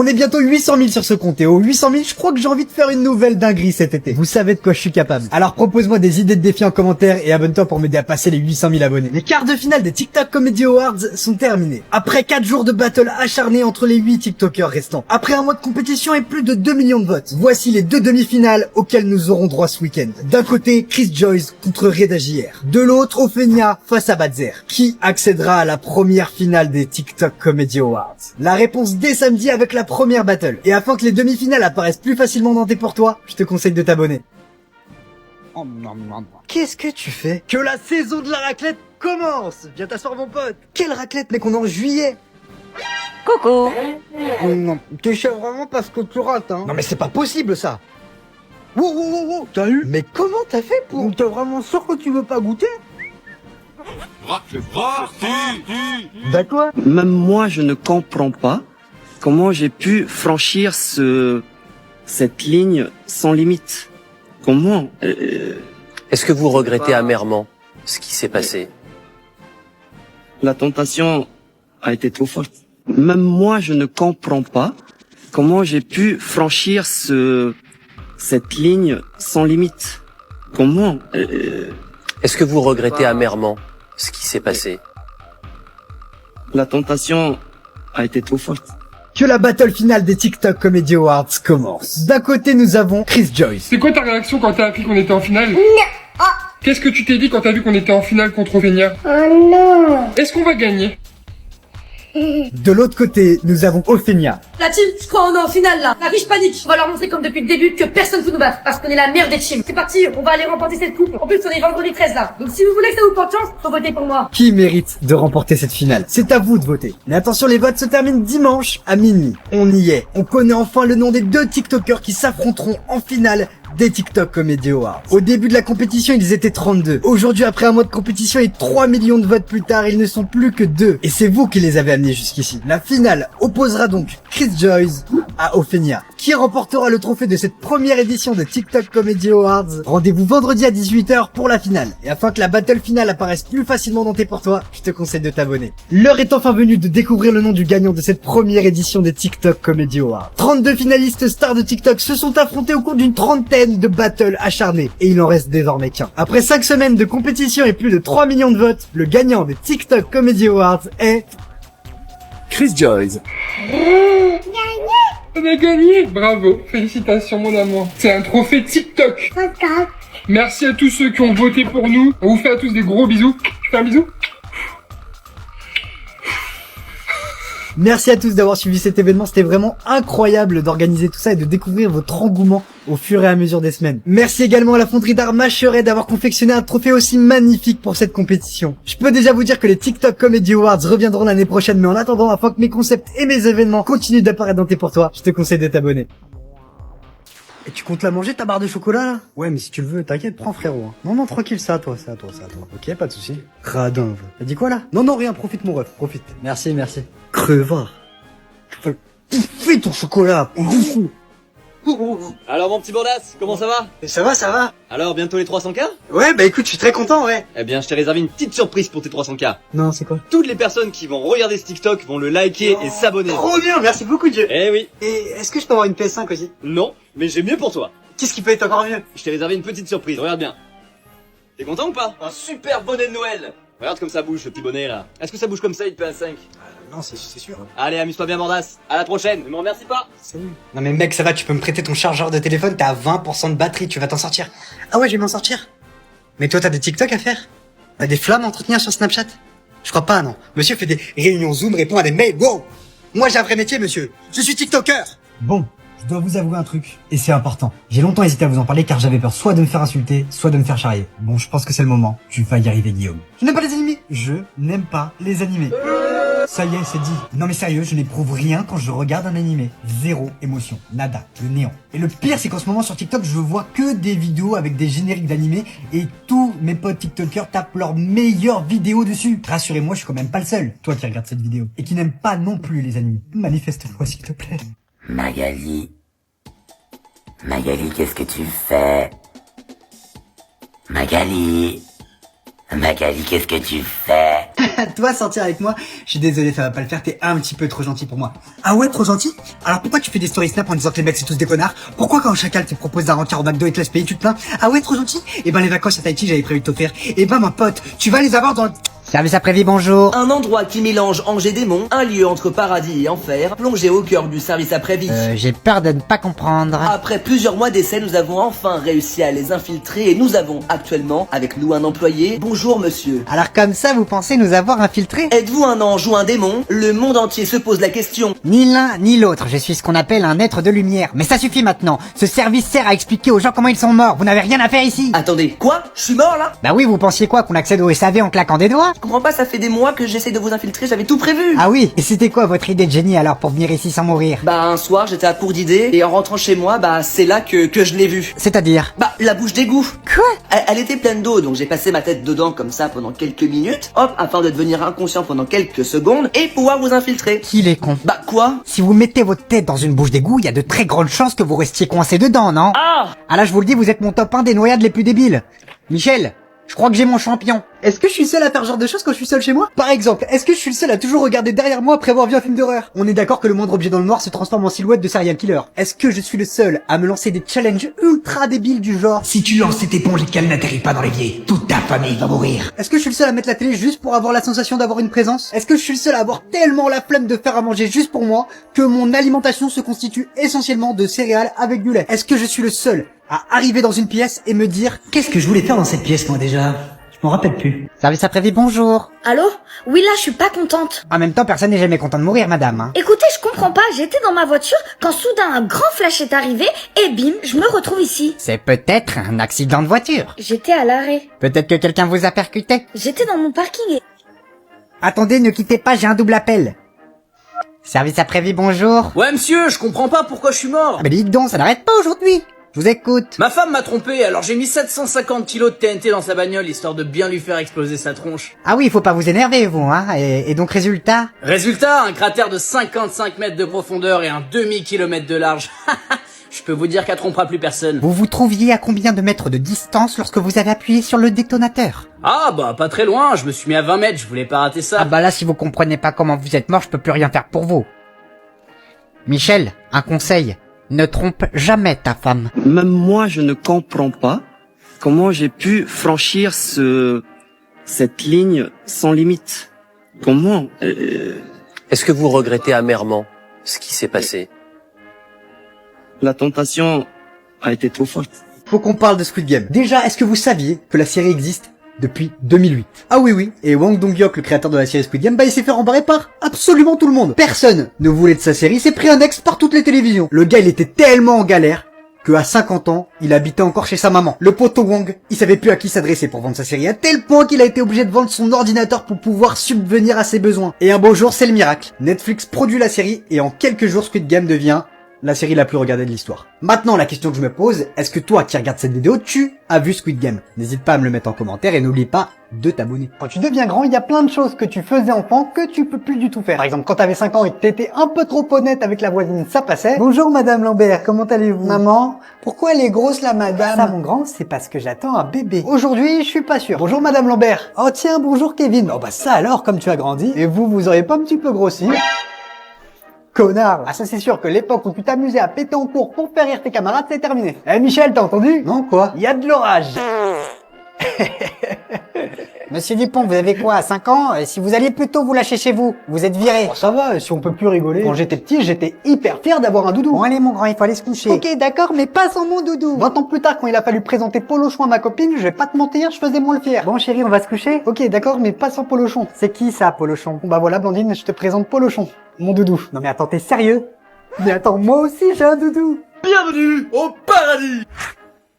[SPEAKER 2] On est bientôt 800 000 sur ce compte et aux 800 000, je crois que j'ai envie de faire une nouvelle dinguerie cet été. Vous savez de quoi je suis capable. Alors propose-moi des idées de défis en commentaire et abonne-toi pour m'aider à passer les 800 000 abonnés. Les quarts de finale des TikTok Comedy Awards sont terminés. Après 4 jours de battle acharné entre les 8 TikTokers restants. Après un mois de compétition et plus de 2 millions de votes. Voici les 2 demi-finales auxquelles nous aurons droit ce week-end. D'un côté, Chris Joyce contre Reda JR. De l'autre, Ophenia face à Badzer. Qui accédera à la première finale des TikTok Comedy Awards? La réponse dès samedi avec la première battle. Et afin que les demi-finales apparaissent plus facilement dans tes pour toi, je te conseille de t'abonner. Qu'est-ce que tu fais? Que la saison de la raclette commence! Viens t'asseoir mon pote! Quelle raclette mec, on est en juillet! Coucou! Non, tu sais vraiment pas ce que tu rates, hein? Non mais c'est pas possible ça! Wow, t'as eu? Mais comment t'as fait pour... T'es vraiment sûr que tu veux pas goûter? D'accord.
[SPEAKER 21] Même moi, je ne comprends pas comment j'ai pu franchir cette ligne sans limite. Comment
[SPEAKER 3] Est-ce que vous regrettez amèrement ce qui s'est passé?
[SPEAKER 21] La tentation a été trop forte. Même moi, je ne comprends pas comment j'ai pu franchir cette ligne sans limite. Comment
[SPEAKER 3] Est-ce que vous regrettez amèrement ce qui s'est passé?
[SPEAKER 21] La tentation a été trop forte.
[SPEAKER 2] Que la battle finale des TikTok Comedy Awards commence. D'un côté, nous avons Chris Joyce.
[SPEAKER 16] C'est quoi ta réaction quand t'as appris qu'on était en finale? Qu'est-ce que tu t'es dit quand t'as vu qu'on était en finale contre Ophenia?
[SPEAKER 5] Oh non.
[SPEAKER 16] Est-ce qu'on va gagner?
[SPEAKER 2] De l'autre côté, nous avons Ophenia.
[SPEAKER 22] La team, je crois on est en finale là. La riche panique. On va leur montrer comme depuis le début que personne peut nous battre. Parce qu'on est la meilleure des teams. C'est parti, on va aller remporter cette coupe. En plus, on est vendredi 13 là. Donc si vous voulez que ça vous porte chance, faut voter pour moi.
[SPEAKER 2] Qui mérite de remporter cette finale? C'est à vous de voter. Mais attention, les votes se terminent dimanche à minuit. On y est. On connaît enfin le nom des 2 TikTokers qui s'affronteront en finale des TikTok Comedy Awards. Au début de la compétition, ils étaient 32. Aujourd'hui, après un mois de compétition et 3 millions de votes plus tard, ils ne sont plus que 2. Et c'est vous qui les avez amenés jusqu'ici. La finale opposera donc Chris Joyce à Ophenia. Qui remportera le trophée de cette première édition de TikTok Comedy Awards? Rendez-vous vendredi à 18h pour la finale. Et afin que la battle finale apparaisse plus facilement dans tes pour toi, je te conseille de t'abonner. L'heure est enfin venue de découvrir le nom du gagnant de cette première édition des TikTok Comedy Awards. 32 finalistes stars de TikTok se sont affrontés au cours d'une trentaine de battles acharnés. Et il en reste désormais qu'un. Après 5 semaines de compétition et plus de 3 millions de votes, le gagnant des TikTok Comedy Awards est...
[SPEAKER 23] Chris Joyce.
[SPEAKER 16] On a gagné! Bravo! Félicitations mon amour! C'est un trophée TikTok! Merci à tous ceux qui ont voté pour nous. On vous fait à tous des gros bisous. Tu fais un bisou?
[SPEAKER 2] Merci à tous d'avoir suivi cet événement, c'était vraiment incroyable d'organiser tout ça et de découvrir votre engouement au fur et à mesure des semaines. Merci également à la fonderie d'art Macheret d'avoir confectionné un trophée aussi magnifique pour cette compétition. Je peux déjà vous dire que les TikTok Comedy Awards reviendront l'année prochaine, mais en attendant, afin que mes concepts et mes événements continuent d'apparaître dans tes pour toi, je te conseille de t'abonner. Et tu comptes la manger ta barre de chocolat là? Ouais mais si tu le veux, t'inquiète, prends frérot. Hein. Non tranquille, c'est à toi. Ok, pas de souci. Radin. T'as dit quoi là? Non rien, profite mon ref, profite. Merci. Crevard. Tu vas bouffer ton chocolat.
[SPEAKER 24] Alors mon petit Bourdas, comment ça va?
[SPEAKER 2] Ça va.
[SPEAKER 24] Alors bientôt les 300K?
[SPEAKER 2] Ouais bah écoute, je suis très content, ouais.
[SPEAKER 24] Eh bien je t'ai réservé une petite surprise pour tes 300K.
[SPEAKER 2] Non, c'est quoi?
[SPEAKER 24] Toutes les personnes qui vont regarder ce TikTok vont le liker et s'abonner.
[SPEAKER 2] Trop bien, merci beaucoup Dieu.
[SPEAKER 24] Eh oui.
[SPEAKER 2] Et est-ce que je peux avoir une PS5 aussi?
[SPEAKER 24] Non, mais j'ai mieux pour toi.
[SPEAKER 2] Qu'est-ce qui peut être encore mieux?
[SPEAKER 24] Je t'ai réservé une petite surprise, regarde bien. T'es content ou pas? Un super bonnet de Noël. Regarde comme ça bouge ce petit bonnet là. Est-ce que ça bouge comme ça il te paye un 5?
[SPEAKER 2] Non, c'est sûr.
[SPEAKER 24] Allez, amuse-toi bien Bourdas. À la prochaine, ne me remercie pas.
[SPEAKER 2] Salut. Non mais mec, ça va, tu peux me prêter ton chargeur de téléphone, t'as 20% de batterie, tu vas t'en sortir. Ah ouais, je vais m'en sortir. Mais toi, t'as des TikTok à faire? T'as des flammes à entretenir sur Snapchat? Je crois pas, non. Monsieur fait des réunions Zoom, répond à des mails. Wow! Moi, j'ai un vrai métier, monsieur. Je suis TikToker. Bon, je dois vous avouer un truc, et c'est important. J'ai longtemps hésité à vous en parler car j'avais peur soit de me faire insulter, soit de me faire charrier. Bon, je pense que c'est le moment. Tu vas y arriver, Guillaume. Je n'aime pas les animés. Je n'aime pas les animés. Ça y est, c'est dit. Non mais sérieux, je n'éprouve rien quand je regarde un animé. Zéro émotion. Nada. Le néant. Et le pire, c'est qu'en ce moment sur TikTok, je vois que des vidéos avec des génériques d'animés et tous mes potes TikTokers tapent leurs meilleures vidéos dessus. Rassurez-moi, je suis quand même pas le seul, toi qui regardes cette vidéo, et qui n'aime pas non plus les animés. Manifeste-toi, s'il te plaît.
[SPEAKER 25] Magali, qu'est-ce que tu fais? Magali,
[SPEAKER 4] Magali, qu'est-ce que tu fais?
[SPEAKER 2] Toi, sortir avec moi, je suis désolé, ça va pas le faire, t'es un petit peu trop gentil pour moi. Ah ouais, trop gentil? Alors pourquoi tu fais des story snap en disant que les mecs c'est tous des connards? Pourquoi quand un chacal te propose d'un rencard au McDo et te laisse payer, tu te plains? Ah ouais, trop gentil? Et ben les vacances à Tahiti, j'avais prévu de t'offrir. Et ben ma pote, tu vas les avoir dans le...
[SPEAKER 15] Service après-vie, bonjour.
[SPEAKER 6] Un endroit qui mélange ange et démon, un lieu entre paradis et enfer, plongé au cœur du service après-vie.
[SPEAKER 15] J'ai peur de ne pas comprendre.
[SPEAKER 6] Après plusieurs mois d'essais, nous avons enfin réussi à les infiltrer et nous avons actuellement avec nous un employé. Bonjour monsieur.
[SPEAKER 15] Alors comme ça, vous pensez nous avoir infiltrés?
[SPEAKER 6] Êtes-vous un ange ou un démon? Le monde entier se pose la question.
[SPEAKER 15] Ni l'un ni l'autre, je suis ce qu'on appelle un être de lumière. Mais ça suffit maintenant. Ce service sert à expliquer aux gens comment ils sont morts. Vous n'avez rien à faire ici.
[SPEAKER 6] Attendez, quoi? Je suis mort là?
[SPEAKER 15] Bah oui, vous pensiez quoi, qu'on accède au SAV en claquant des doigts?
[SPEAKER 6] Je comprends pas, ça fait des mois que j'essaie de vous infiltrer, j'avais tout prévu.
[SPEAKER 15] Ah oui, et c'était quoi votre idée de génie alors pour venir ici sans mourir?
[SPEAKER 6] Bah un soir j'étais à court d'idées et en rentrant chez moi, bah c'est là que je l'ai vue.
[SPEAKER 15] C'est-à-dire?
[SPEAKER 6] Bah la bouche d'égout.
[SPEAKER 15] Quoi?
[SPEAKER 6] Elle était pleine d'eau, donc j'ai passé ma tête dedans comme ça pendant quelques minutes, hop, afin de devenir inconscient pendant quelques secondes et pouvoir vous infiltrer.
[SPEAKER 15] Qu'il est con.
[SPEAKER 6] Bah quoi?
[SPEAKER 15] Si vous mettez votre tête dans une bouche d'égout, il y a de très grandes chances que vous restiez coincé dedans, non?
[SPEAKER 6] Ah
[SPEAKER 15] là je vous le dis, vous êtes mon top 1 des noyades les plus débiles. Michel, je crois que j'ai mon champion.
[SPEAKER 2] Est-ce que je suis seul à faire ce genre de choses quand je suis seul chez moi? Par exemple, est-ce que je suis le seul à toujours regarder derrière moi après avoir vu un film d'horreur? On est d'accord que le moindre objet dans le noir se transforme en silhouette de serial killer. Est-ce que je suis le seul à me lancer des challenges ultra débiles du genre
[SPEAKER 1] Si tu lances cette éponge et qu'elle n'atterrit pas dans l'évier, toute ta famille va mourir.
[SPEAKER 2] Est-ce que je suis le seul à mettre la télé juste pour avoir la sensation d'avoir une présence? Est-ce que je suis le seul à avoir tellement la flemme de faire à manger juste pour moi que mon alimentation se constitue essentiellement de céréales avec du lait? Est-ce que je suis le seul à arriver dans une pièce et me dire
[SPEAKER 1] qu'est-ce que je voulais faire dans cette pièce moi déjà? Je m'en rappelle plus.
[SPEAKER 15] Service après-vie, bonjour.
[SPEAKER 22] Allô? Oui, là, je suis pas contente.
[SPEAKER 15] En même temps, personne n'est jamais content de mourir, madame. Hein.
[SPEAKER 22] Écoutez, je comprends pas. J'étais dans ma voiture quand soudain un grand flash est arrivé et bim, je me retrouve ici.
[SPEAKER 15] C'est peut-être un accident de voiture.
[SPEAKER 22] J'étais à l'arrêt.
[SPEAKER 15] Peut-être que quelqu'un vous a percuté.
[SPEAKER 22] J'étais dans mon parking et...
[SPEAKER 15] Attendez, ne quittez pas, j'ai un double appel. Service après-vie, bonjour.
[SPEAKER 7] Ouais, monsieur, je comprends pas pourquoi je suis mort.
[SPEAKER 15] Ah mais dites donc, ça n'arrête pas aujourd'hui. Je vous écoute.
[SPEAKER 7] Ma femme m'a trompé, alors j'ai mis 750 kilos de TNT dans sa bagnole, histoire de bien lui faire exploser sa tronche.
[SPEAKER 15] Ah oui, il faut pas vous énerver, vous, hein. Et donc, résultat?
[SPEAKER 7] Résultat, un cratère de 55 mètres de profondeur et un demi-kilomètre de large. Je peux vous dire qu'elle trompera plus personne.
[SPEAKER 15] Vous vous trouviez à combien de mètres de distance lorsque vous avez appuyé sur le détonateur?
[SPEAKER 7] Ah bah, pas très loin, je me suis mis à 20 mètres, je voulais pas rater ça.
[SPEAKER 15] Ah bah là, si vous comprenez pas comment vous êtes mort, je peux plus rien faire pour vous. Michel, un conseil. Ne trompe jamais ta femme.
[SPEAKER 21] Même moi, je ne comprends pas comment j'ai pu franchir cette ligne sans limite. Comment
[SPEAKER 11] Est-ce que vous regrettez amèrement ce qui s'est passé?
[SPEAKER 21] La tentation a été trop forte.
[SPEAKER 2] Faut qu'on parle de Squid Game. Déjà, est-ce que vous saviez que la série existe depuis 2008? Ah oui, et Hwang Dong-hyuk, le créateur de la série Squid Game, bah il s'est fait rembarrer par absolument tout le monde. Personne ne voulait de sa série, s'est pris un ex par toutes les télévisions. Le gars, il était tellement en galère que à 50 ans, il habitait encore chez sa maman. Le poteau Wang, il savait plus à qui s'adresser pour vendre sa série, à tel point qu'il a été obligé de vendre son ordinateur pour pouvoir subvenir à ses besoins. Et un beau jour, c'est le miracle. Netflix produit la série et en quelques jours, Squid Game devient la série la plus regardée de l'histoire. Maintenant, la question que je me pose, est-ce que toi qui regardes cette vidéo, tu as vu Squid Game? N'hésite pas à me le mettre en commentaire et n'oublie pas de t'abonner.
[SPEAKER 1] Quand tu deviens grand, il y a plein de choses que tu faisais enfant que tu peux plus du tout faire. Par exemple, quand t'avais 5 ans et que t'étais un peu trop honnête avec la voisine, ça passait. Bonjour Madame Lambert, comment allez-vous? Maman, pourquoi elle est grosse la madame? Ça mon grand, c'est parce que j'attends un bébé. Aujourd'hui, je suis pas sûr. Bonjour Madame Lambert. Oh tiens, bonjour Kevin. Oh bah ça alors, comme tu as grandi. Et vous auriez pas un petit peu grossi? Connard. Ah ça c'est sûr que l'époque où tu t'amusais à péter en cours pour faire rire tes camarades, c'est terminé. Eh Michel, t'as entendu? Non quoi? Il y a de l'orage.
[SPEAKER 15] Monsieur Dupont, vous avez quoi, 5 ans? Si vous alliez plutôt vous lâcher chez vous, vous êtes viré.
[SPEAKER 1] Oh, ça va, si on peut plus rigoler. Quand j'étais petit, j'étais hyper fier d'avoir un doudou.
[SPEAKER 15] Bon allez mon grand, il faut aller se coucher.
[SPEAKER 1] Ok d'accord, mais pas sans mon doudou. 20 ans plus tard, quand il a fallu présenter Polochon à ma copine, je vais pas te mentir, je faisais moins le fier.
[SPEAKER 15] Bon chérie, on va se coucher?
[SPEAKER 1] Ok d'accord, mais pas sans Polochon.
[SPEAKER 15] C'est qui ça, Polochon?
[SPEAKER 1] Bon bah voilà Blandine, je te présente Polochon, mon doudou.
[SPEAKER 15] Non mais attends, t'es sérieux?
[SPEAKER 1] Mais attends, moi aussi j'ai un doudou.
[SPEAKER 7] Bienvenue au paradis.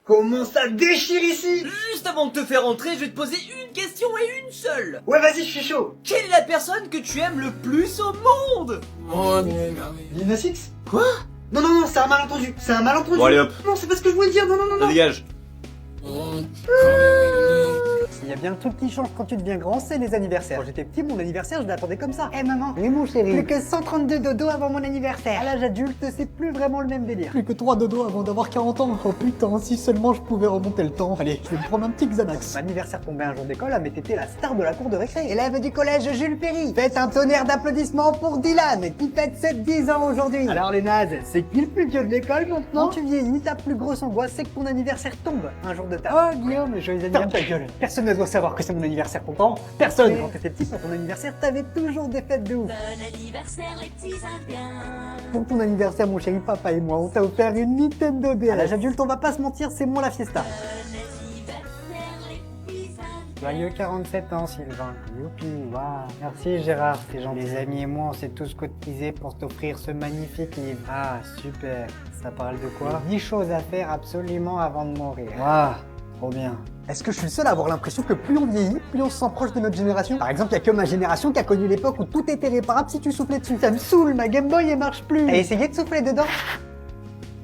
[SPEAKER 2] Comment ça déchire ici?
[SPEAKER 7] Juste avant de te faire entrer, je vais te poser une question et une seule.
[SPEAKER 2] Ouais vas-y, je suis chaud.
[SPEAKER 7] Quelle est la personne que tu aimes le plus au monde?
[SPEAKER 2] Lil Nas X? Quoi? Non, c'est un malentendu. C'est un malentendu.
[SPEAKER 24] Bon allez hop.
[SPEAKER 2] Non, c'est pas ce que je voulais dire. Non.
[SPEAKER 24] Dégage.
[SPEAKER 1] y a bien un truc qui change quand tu deviens grand, c'est les anniversaires. Quand j'étais petit, mon anniversaire, je l'attendais comme ça. Eh maman, oui mon chéri, plus que 132 dodos avant mon anniversaire. À l'âge adulte, c'est plus vraiment le même délire. Plus que 3 dodos avant d'avoir 40 ans. Oh putain, si seulement je pouvais remonter le temps. Allez, je vais me prendre un petit Xanax. Mon anniversaire tombait un jour d'école, mais t'étais la star de la cour de récré. Élève du collège Jules Perry. Faites un tonnerre d'applaudissements pour Dylan, qui fête ses 10 ans aujourd'hui. Alors les nazes, c'est qui le plus vieux de l'école maintenant? Quand tu vieillis, ta plus grosse angoisse, c'est que ton anniversaire tombe un jour de ta. Oh Guillaume, joyeux anniversaire. Ta gueule. Personne ne doit savoir que c'est mon anniversaire pourtant. Personne. Quand t'étais petit, pour ton anniversaire, t'avais toujours des fêtes de ouf.
[SPEAKER 18] Bon anniversaire les petits indiens.
[SPEAKER 1] Pour ton anniversaire, mon chéri, papa et moi, on t'a offert une Nintendo DS. À l'âge adulte, on va pas se mentir, c'est moi la fiesta. Joyeux 47 ans, Sylvain. Youpi, waouh. Merci Gérard, c'est gentil. Les amis et moi, on s'est tous cotisés pour t'offrir ce magnifique livre. Ah, super. Ça parle de quoi? 10 choses à faire absolument avant de mourir. Waouh, trop bien. Est-ce que je suis le seul à avoir l'impression que plus on vieillit, plus on se sent proche de notre génération? Par exemple, il y a que ma génération qui a connu l'époque où tout était réparable si tu soufflais dessus. Ça me saoule, ma Game Boy, elle marche plus. T'as essayé de souffler dedans?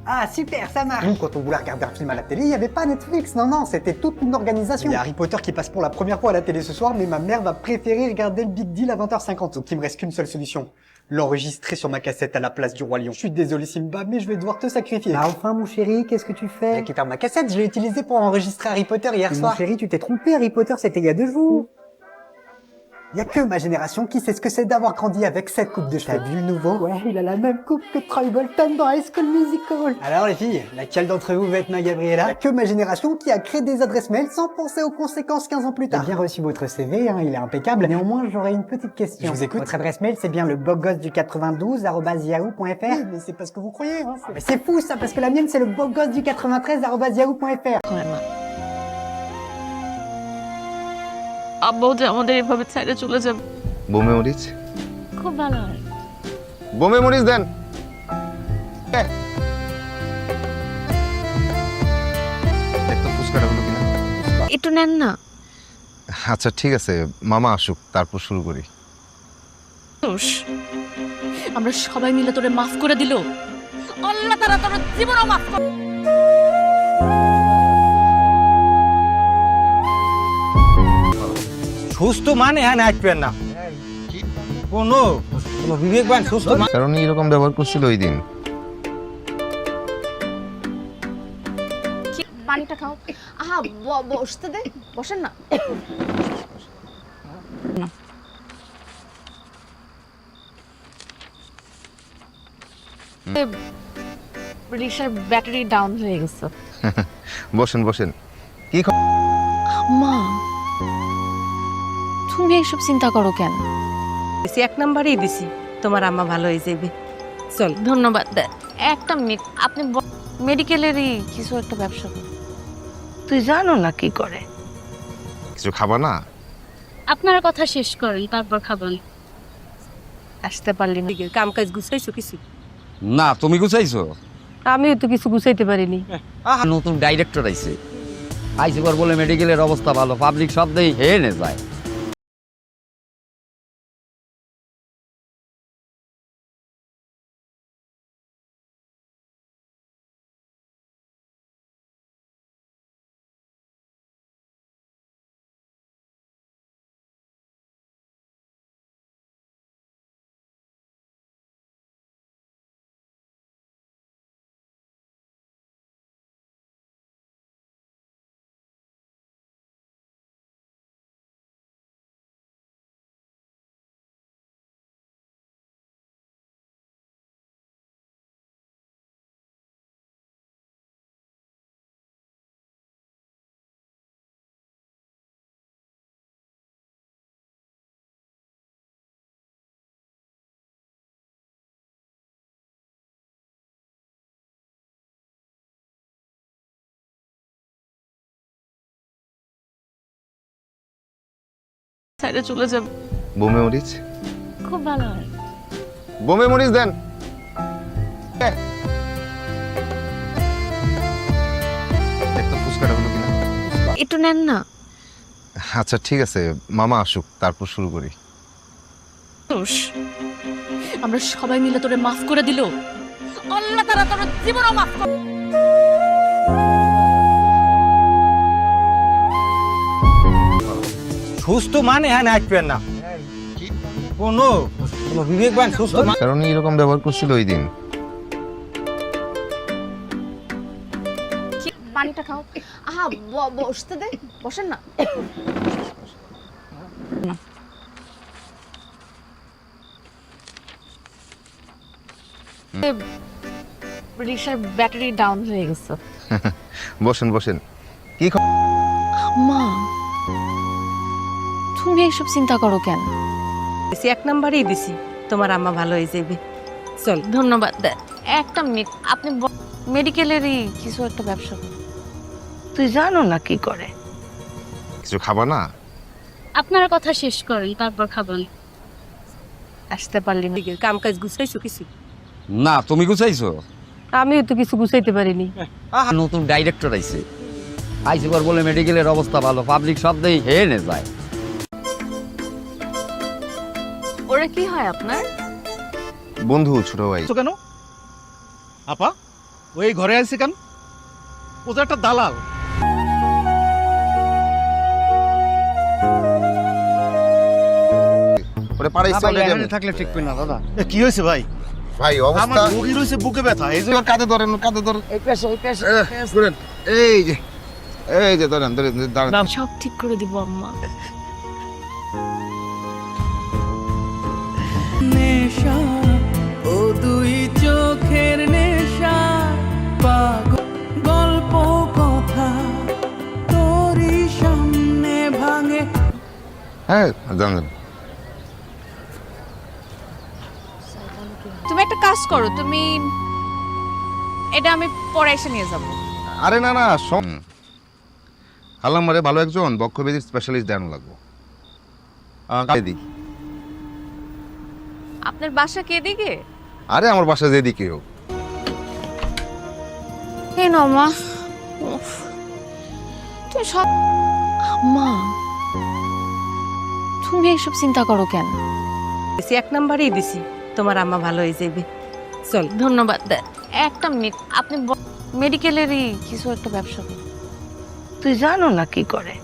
[SPEAKER 1] Ah super, ça marche. Nous, quand on voulait regarder un film à la télé, il n'y avait pas Netflix, non, c'était toute une organisation. Il y a Harry Potter qui passe pour la première fois à la télé ce soir, mais ma mère va préférer regarder le Big Deal à 20h50. Donc il me reste qu'une seule solution. L'enregistrer sur ma cassette à la place du Roi Lion. Je suis désolé Simba, mais je vais devoir te sacrifier. Bah enfin mon chéri, qu'est-ce que tu fais? Récupère ma cassette, je l'ai utilisée pour enregistrer Harry Potter hier soir. Mon chéri, tu t'es trompé, Harry Potter c'était il y a 2 jours. Y a que ma génération qui sait ce que c'est d'avoir grandi avec cette coupe de cheveux. T'as vu le nouveau? Ouais, il a la même coupe que Troy Bolton dans High School Musical. Alors les filles, laquelle d'entre vous va être ma Gabriella? Y a que ma génération qui a créé des adresses mail sans penser aux conséquences 15 ans plus tard. J'ai bien reçu votre CV, hein, il est impeccable. Néanmoins, j'aurais une petite question. Je vous écoute. Votre adresse mail, c'est bien le bogosdu92@yahoo.fr. Oui, mais c'est pas ce que vous croyez, hein. Mais c'est fou ça, parce que la mienne, c'est le bogosdu93@yahoo.fr.
[SPEAKER 9] আব্বাও যে আমাদের এভাবে ছেড়ে চলে যাবে।
[SPEAKER 10] বোমে মরিচ
[SPEAKER 9] খুব ভালো হয়।
[SPEAKER 10] বোমে মরিচ দেন। দেখতো ফুচকাটা হলো কিনা।
[SPEAKER 9] একটু নেন না।
[SPEAKER 10] আচ্ছা ঠিক আছে, মামা আসুক তারপর শুরু করি।
[SPEAKER 9] আমরা সবাই মিলে তোরে মাফ করে দিল। আল্লাহ তাআলা তোর জীবনও মাফ করে।
[SPEAKER 12] সুস্থ মানে হ্যাঁ নাচবেন না কোনো বিবেকবান সুস্থ
[SPEAKER 10] কারণ এরকম ব্যবহার করছিল ওই দিন।
[SPEAKER 9] পানিটা খাও। আহা বসতে দে, বসেন না। রিক্সার ব্যাটারি ডাউন হয়ে গেছে।
[SPEAKER 10] বসেন বসেন। কি
[SPEAKER 9] মা তুমি এসব চিন্তা করো কেন?
[SPEAKER 13] এক নাম্বারই দিছি, তোমার আম্মা ভালো হয়ে যাবে। চল।
[SPEAKER 9] ধন্যবাদ। একটা মিনিট, আপনি মেডিকেলেরই কিছু একটা ব্যবসা করেন?
[SPEAKER 13] তুই জানো না কি করে?
[SPEAKER 10] কিছু খাবা না?
[SPEAKER 9] আপনার কথা শেষ করেন তারপর খাবেন।
[SPEAKER 13] আসতে পারলি না, কাম কাজ গুছাইছো কিছু?
[SPEAKER 12] না, তুমি গুছাইছো?
[SPEAKER 13] আমিও তো কিছু গুছাইতে পারিনি।
[SPEAKER 12] নতুন ডাইরেক্টর আইছে, আইসিবার বলে মেডিকেলের অবস্থা ভালো, পাবলিক সব দেই হেনে যায়।
[SPEAKER 9] ছেড়ে চলে যাবে।
[SPEAKER 10] বোমে মরিচ
[SPEAKER 9] খুব ভালো হয়।
[SPEAKER 10] বোমে মরিচ দেন। দেখতো ফুচকাটা হলো কিনা।
[SPEAKER 9] একটু নেন না।
[SPEAKER 10] আচ্ছা ঠিক আছে, মামা আসুক তারপর শুরু করি।
[SPEAKER 9] আমরা সবাই মিলে তোরে মাফ করে দিল। আল্লাহ তাআলা তোর জীবনও মাফ করে।
[SPEAKER 8] সুস্থ মানে হ্যাঁ নাচবেন না কোনো বিবেকবান সুস্থ
[SPEAKER 10] কারণ এরকম ব্যবহার করছিল ওই দিন।
[SPEAKER 9] পানিটা খাও। আহা বসতে দে, বসেন না। রিক্সার ব্যাটারি ডাউন হয়ে গেছে।
[SPEAKER 10] বসেন বসেন। কি
[SPEAKER 9] মা, তুমি এসব চিন্তা করো কেন?
[SPEAKER 13] এক নাম্বারই দিছি, তোমার আম্মা ভালো হয়ে যাবে। চল।
[SPEAKER 9] ধন্যবাদ। একটা মিনিট, আপনি মেডিকেলেরই কিছু একটা ব্যবসা করেন?
[SPEAKER 13] তুই জানো না কি করে?
[SPEAKER 10] কিছু খাবা না?
[SPEAKER 9] আপনার কথা শেষ করেন, তারপর খাবেন।
[SPEAKER 13] আসতে পারলি না, কাম কাজ গুছাইছো কিছু?
[SPEAKER 12] না, তুমি গুছাইছো?
[SPEAKER 13] আমিও তো কিছু গুছাইতে পারিনি।
[SPEAKER 12] নতুন ডাইরেক্টর আইছে, আইছে পর বলে মেডিকেলের অবস্থা ভালো, পাবলিক সব দেই হেনে যায়।
[SPEAKER 9] ওরা কি হয় আপনার?
[SPEAKER 10] বন্ধু, ছোট ভাই।
[SPEAKER 8] কেন আপা ওই ঘরে আছে কেন? ও তো একটা দালাল।
[SPEAKER 10] ওরে পাড়াইছে অলরেডি।
[SPEAKER 8] থাকলে ঠিক না দাদা। কি হয়েছে ভাই?
[SPEAKER 10] ভাই অবস্থা
[SPEAKER 8] আমার রোগী রয়েছে বুকে ব্যথা, এই যে
[SPEAKER 10] কাঁধে ধরেন, কাঁধে ধরেন।
[SPEAKER 9] এই পেশে
[SPEAKER 10] ধরেন, এই যে ধরেন ধরেন।
[SPEAKER 9] সব ঠিক করে দিব আম্মা।
[SPEAKER 18] নেশা ও দুই চোখের নেশা, গল্প কথা তোরই সামনে ভাঙে।
[SPEAKER 10] হ্যাঁ জানেন।
[SPEAKER 9] তুমি একটা কাজ করো, তুমি এটা আমি পরে এসে নিয়ে যাব।
[SPEAKER 10] আরে না না, আল্লাহরে ভালো একজন বক্ষব্যাধির স্পেশালিস্ট দেন লাগবো।
[SPEAKER 9] আপনার বাসা কে দিকে?
[SPEAKER 10] আরে আমার বাসা যেদিকেও।
[SPEAKER 9] এই নাও মা। তুমি সব মা, তুমি এসব চিন্তা করো কেন?
[SPEAKER 13] এক নাম্বারই দিছি, তোমার আম্মা ভালো হয়ে যাবে। চল।
[SPEAKER 9] ধন্যবাদ। একটা মিনিট, আপনি মেডিকেলেরই কিছু একটা ব্যবসা করেন?
[SPEAKER 13] তুই জানো না কি করে?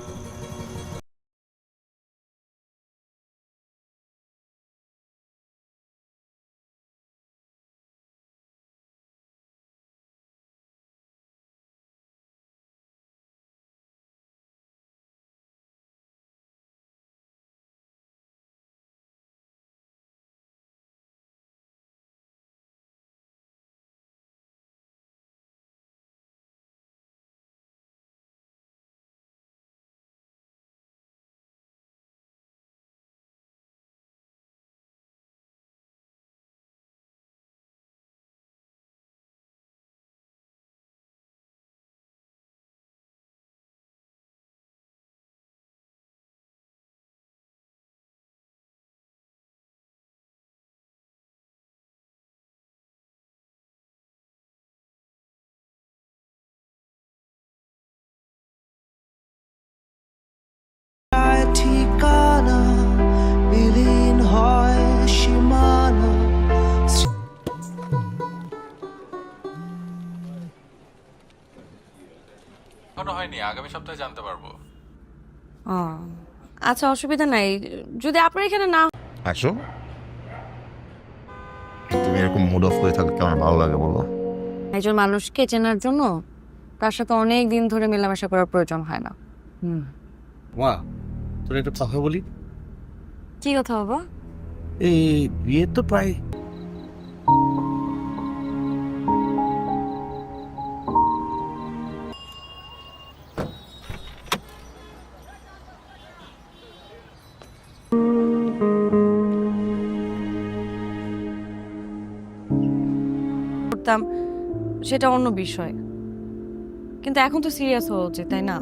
[SPEAKER 18] ঠিকানা বিলীন হয় সীমানা।
[SPEAKER 14] এখনো হয়নি, আগামী সপ্তাহে জানতে পারবো।
[SPEAKER 9] আচ্ছা, অসুবিধা নাই যদি আপনার এখানে না।
[SPEAKER 10] আসো, তুমি এরকম মুড অফ হয়ে থাকলে আমার ভালো লাগে বলো?
[SPEAKER 9] একজন মানুষকে চেনার জন্য তার সাথে অনেক দিন ধরে মেলামেশা করার প্রয়োজন হয় না।
[SPEAKER 8] মা, তোর একটা কথা বলি।
[SPEAKER 9] কি কথা বাবা?
[SPEAKER 8] এই বিয়ে তো প্রায়
[SPEAKER 9] করতাম, সেটা অন্য বিষয়, কিন্তু এখন তো সিরিয়াস হওয়া উচিত, তাই না?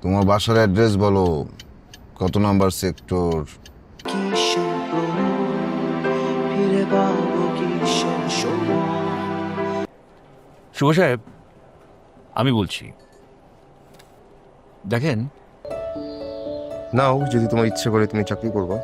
[SPEAKER 10] তোমার বাসার অ্যাড্রেস বলো, কত নাম্বার সেক্টর?
[SPEAKER 14] শুভ সাহেব, আমি বলছি, দেখেন
[SPEAKER 10] নাও, যদি তোমার ইচ্ছে করে তুমি চাকরি করবা।